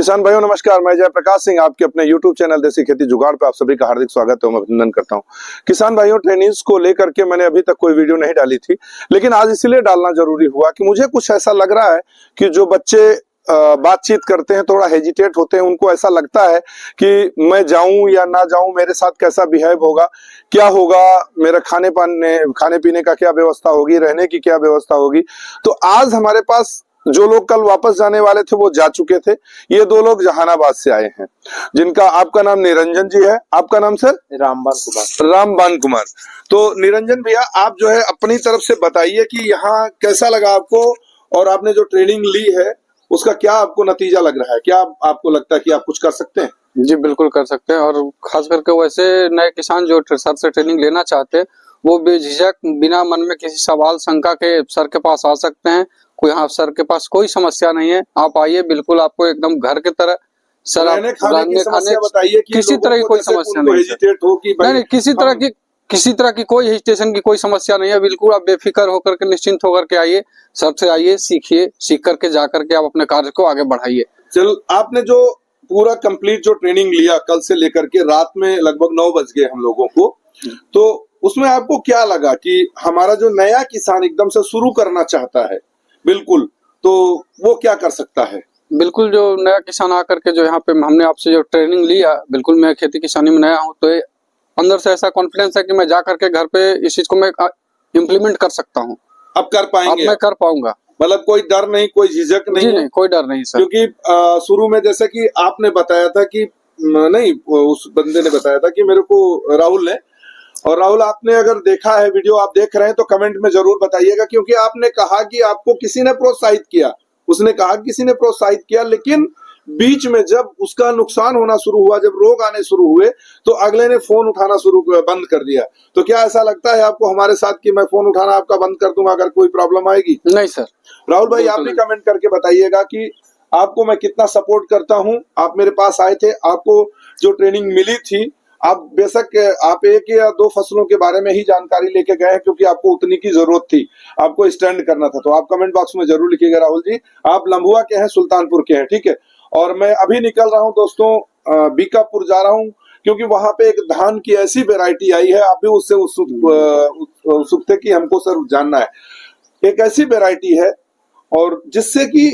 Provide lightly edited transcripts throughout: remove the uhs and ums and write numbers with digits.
किसान भाइयों नमस्कार, मैं जयप्रकाश सिंह आपके अपने YouTube चैनल देसी खेती जुगाड़ पे आप सभी का हार्दिक स्वागत है, अभिनंदन करता हूं। किसान भाइयों, ट्रेनिंग्स को लेकर के मैंने अभी तक कोई वीडियो नहीं डाली थी, लेकिन आज इसलिए डालना जरूरी हुआ कि मुझे कुछ ऐसा लग रहा है कि जो बच्चे बातचीत करते हैं, थोड़ा हेजिटेट होते हैं, उनको ऐसा लगता है कि मैं जाऊं या ना जाऊं, मेरे साथ कैसा बिहेव होगा, क्या होगा, मेरा खाने पीने का क्या व्यवस्था होगी, रहने की क्या व्यवस्था होगी। तो आज हमारे पास जो लोग कल वापस जाने वाले थे वो जा चुके थे। ये दो लोग जहानाबाद से आए हैं, जिनका आपका नाम निरंजन जी है। आपका नाम सर? रामबान कुमार। तो निरंजन भैया, आप जो है अपनी तरफ से बताइए कि यहाँ कैसा लगा आपको, और आपने जो ट्रेनिंग ली है उसका क्या आपको नतीजा लग रहा है? क्या आपको लगता है कि आप कुछ कर सकते हैं? जी बिल्कुल कर सकते हैं, और खास करके वैसे नए किसान जो सर से ट्रेनिंग लेना चाहते हैं वो बेझिझक बिना मन में किसी सवाल शंका के सर के पास आ सकते हैं। कोई यहाँ सर के पास कोई समस्या नहीं है, आप आइए, बिल्कुल आपको एकदम घर की तरह सर। रहने खाने बताइए कि किसी तरह की कोई समस्या नहीं है। नहीं, किसी तरह की कोई हेजिटेशन की कोई समस्या नहीं है। बिल्कुल आप बेफिक्र होकर के निश्चिंत होकर के आइए, सर से आइए, सीखिए, सीख करके जा करके आप अपने कार्य को आगे बढ़ाइए। चल, आपने जो पूरा कंप्लीट जो ट्रेनिंग लिया कल से लेकर के रात में लगभग 9 बज गए हम लोगों को, तो उसमें आपको क्या लगा कि हमारा जो नया किसान एकदम से शुरू करना चाहता है, बिल्कुल, तो वो क्या कर सकता है? बिल्कुल, जो नया किसान आकर के जो यहाँ पे हमने आपसे जो ट्रेनिंग लिया, बिल्कुल मैं खेती किसानी में नया हूँ, तो अंदर से ऐसा कॉन्फिडेंस है कि मैं जा करके घर पे इस चीज को मैं इम्प्लीमेंट कर सकता हूँ। अब कर पाएंगे? अब मैं कर पाऊंगा। मतलब कोई डर नहीं, कोई झिझक नहीं? नहीं, कोई डर नहीं सर। क्योंकि शुरू में जैसे कि आपने बताया था कि नहीं, उस बंदे ने बताया था कि मेरे को, राहुल ने, और राहुल आपने अगर देखा है वीडियो, आप देख रहे हैं तो कमेंट में जरूर बताइएगा, क्योंकि आपने कहा कि आपको किसी ने प्रोत्साहित किया, उसने कहा किसी ने प्रोत्साहित किया, लेकिन बीच में जब उसका नुकसान होना शुरू हुआ, जब रोग आने शुरू हुए, तो अगले ने फोन उठाना बंद कर दिया। तो क्या ऐसा लगता है आपको हमारे साथ कि मैं फोन उठाना आपका बंद कर दूंगा अगर कोई प्रॉब्लम आएगी? नहीं सर। राहुल भाई, आप भी कमेंट करके बताइएगा कि आपको मैं कितना सपोर्ट करता हूँ। आप मेरे पास आए थे, आपको जो ट्रेनिंग मिली थी, आप बेशक आप 1 या 2 फसलों के बारे में ही जानकारी लेके गए हैं, क्योंकि आपको उतनी की जरूरत थी, आपको स्टैंड करना था। तो आप कमेंट बॉक्स में जरूर लिखिएगा। राहुल जी, आप लम्बुआ के हैं, सुल्तानपुर के हैं, ठीक है। और मैं अभी निकल रहा हूं दोस्तों, बीकापुर जा रहा हूं, क्योंकि वहां पे एक धान की ऐसी वेराइटी आई है, आप भी उससे उत्सुक थे कि हमको सर जानना है। एक ऐसी वेराइटी है और जिससे कि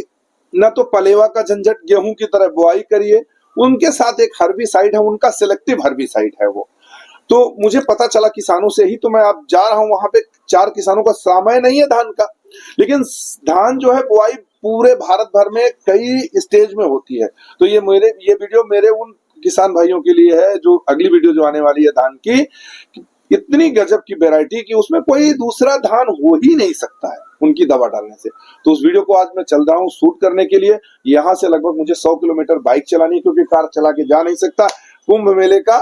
न तो पलेवा का झंझट, गेहूं की तरह बुआई करिए, उनके साथ एक हर्बिसाइड है, उनका सिलेक्टिव हर्बिसाइड है वो। तो मुझे पता चला किसानों से ही, तो मैं अब जा रहा हूं वहां पे। 4 किसानों का समय नहीं है धान का, लेकिन धान जो है बुआई पूरे भारत भर में कई स्टेज में होती है। तो ये वीडियो मेरे उन किसान भाइयों के लिए है जो अगली वीडियो जो आने वाली है धान की, इतनी गजब की वैरायटी कि उसमें कोई दूसरा धान हो ही नहीं सकता है उनकी दवा डालने से। तो उस वीडियो को आज मैं चल रहा हूँ शूट करने के लिए। यहाँ से लगभग मुझे 100 किलोमीटर बाइक चलानी है, क्योंकि कार चला के जा नहीं सकता। कुंभ मेले का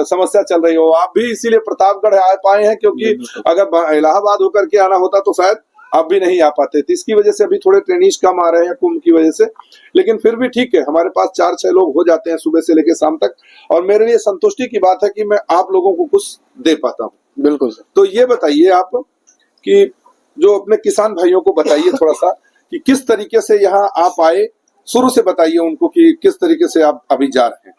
समस्या चल रही हो, आप भी इसीलिए प्रतापगढ़ आ पाए हैं, क्योंकि अगर इलाहाबाद होकर के आना होता तो शायद आप भी नहीं आ पाते थे। इसकी वजह से अभी थोड़े ट्रेनिज कम आ रहे हैं कुंभ की वजह से, लेकिन फिर भी ठीक है, हमारे पास 4-6 लोग हो जाते हैं सुबह से लेकर शाम तक, और मेरे लिए संतुष्टि की बात है कि मैं आप लोगों को कुछ दे पाता हूँ। बिल्कुल सर। तो ये बताइए आप कि जो अपने किसान भाइयों को बताइए थोड़ा सा कि किस तरीके से यहाँ आप आए, शुरू से बताइए उनको कि किस तरीके से आप अभी जा रहे हैं।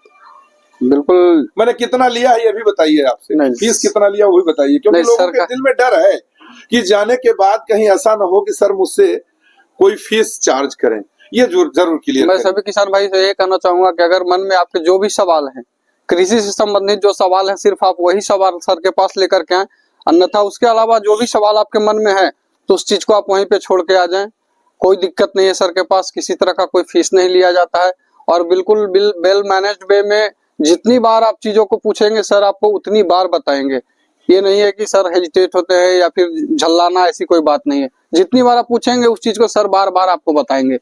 बिल्कुल, मैंने कितना लिया है ये भी बताइए, आपसे फीस कितना लिया वो भी बताइए, क्योंकि लोगों के दिल में डर है कि जाने के बाद कहीं ऐसा ना हो कि सर मुझसे कोई फीस चार्ज करें। ये जरूर क्लियर। मैं सभी किसान भाई से ये कहना चाहूंगा कि अगर मन में आपके जो भी सवाल हैं, कृषि से संबंधित जो सवाल है, सिर्फ आप वही सवाल सर के पास लेकर के आए, अन्यथा उसके अलावा जो भी सवाल आपके मन में है तो उस चीज को आप वहीं पे छोड़ के आ जाएं। कोई दिक्कत नहीं है, सर के पास किसी तरह का कोई फीस नहीं लिया जाता है, और बिल्कुल वेल मैनेज्ड वे में जितनी बार आप चीजों को पूछेंगे सर आपको उतनी बार बताएंगे। ये नहीं है कि सर हेजिटेट होते हैं या फिर झल्लाना, ऐसी कोई बात नहीं है। जितनी बार आप पूछेंगे उस चीज को सर बार बार आपको बताएंगे,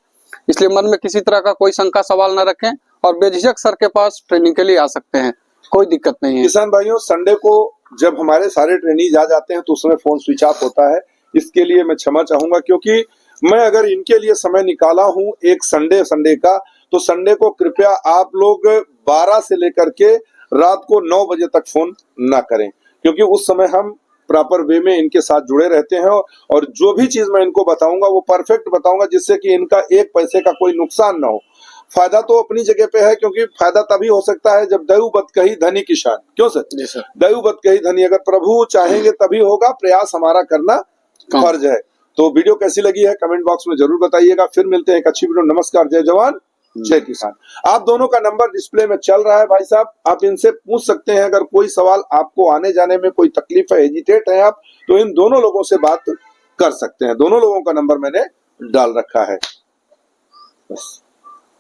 इसलिए मन में किसी तरह का कोई शंका सवाल न रखें, और बेझिझक सर के पास ट्रेनिंग के लिए आ सकते हैं, कोई दिक्कत नहीं है। किसान भाइयों, संडे को जब हमारे सारे ट्रेनिंग आ जाते हैं तो उसमें फोन स्विच ऑफ होता है, इसके लिए मैं क्षमा चाहूंगा, क्योंकि मैं अगर इनके लिए समय निकाला हूं एक संडे का, तो संडे को कृपया आप लोग 12 से लेकर के रात को 9 बजे तक फोन ना करें, क्योंकि उस समय हम प्रॉपर वे में इनके साथ जुड़े रहते हैं, और जो भी चीज मैं इनको बताऊंगा वो परफेक्ट बताऊंगा, जिससे कि इनका 1 पैसे का कोई नुकसान ना हो। फायदा तो अपनी जगह पे है, क्योंकि फायदा तभी हो सकता है जब दयु बत कही धनी किसान। क्यों सर? जी सर। दयु बत कही धनी, अगर प्रभु चाहेंगे तभी होगा, प्रयास हमारा करना फर्ज है। तो वीडियो कैसी लगी है कमेंट बॉक्स में जरूर बताइएगा। फिर मिलते हैं एक अच्छी वीडियो। नमस्कार, जय जवान जय किसान। आप दोनों का नंबर डिस्प्ले में चल रहा है भाई साहब, आप इनसे पूछ सकते हैं। अगर कोई सवाल आपको आने जाने में कोई तकलीफ है, हेजिटेट है आप, तो इन दोनों लोगों से बात कर सकते हैं। दोनों लोगों का नंबर मैंने डाल रखा है बस।